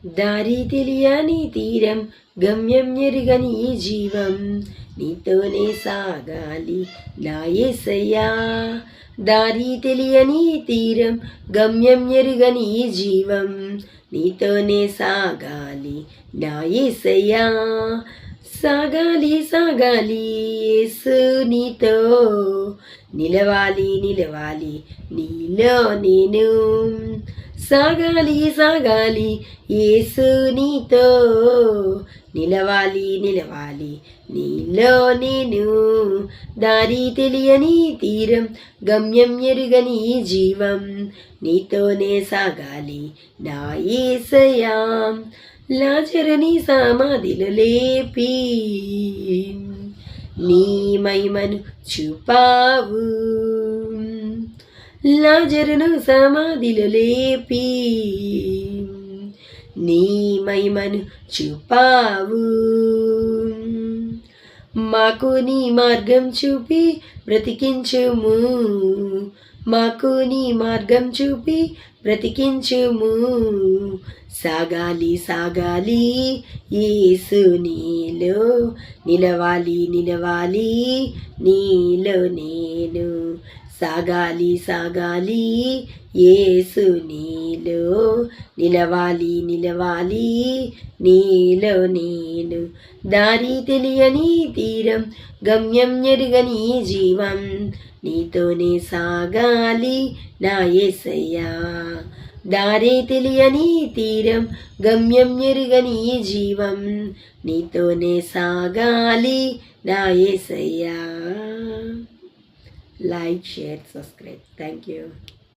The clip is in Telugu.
దారి తెలియని తీరం గమ్యం ఎరుగని ఈ జీవం నీతోనే సాగాలి నా యేసయ్యా. దారి తెలియని తీరం గమ్యం ఎరుగని ఈ జీవం నీతోనే సాగాలి నా యేసయ్యా. సాగాలి సాగాలి యేసు నీతో, నిలవాలి నిలవాలి నీలో నేను. సాగాలి సాగాలి యేసు నీతో, నిలవాలి నిలవాలి నీలో నేను. దారి తెలియని తీరం గమ్యం ఎరుగని ఈ జీవం నీతోనే సాగాలి నా యేసయ్యా. లాజరుని సమాధిలో లేపి నీ మహిమను చూపావు. లాజరును సమాధిలో లేపి నీ మహిమను చూపావు. మాకు నీ మార్గం చూపి బ్రతికించుము, మాకు నీ మార్గం చూపి బ్రతికించుము. సాగాలి సాగాలి యేసు నీలో, నిలవాలి నిలవాలి నీలో నేను. సాగాలి సాగాలి యేసు నీలో, నిలవాలి నిలవాలి నీలో నేను. దారి తెలియని తీరం గమ్యం ఎరుగని జీవం నీతోనే సాగాలి నా యేసయ్యా. దారి తెలియని తీరం గమ్యం ఎరుగని జీవం నీతోనే సాగాలి నా యేసయ్యా. Like, share, subscribe. Thank you.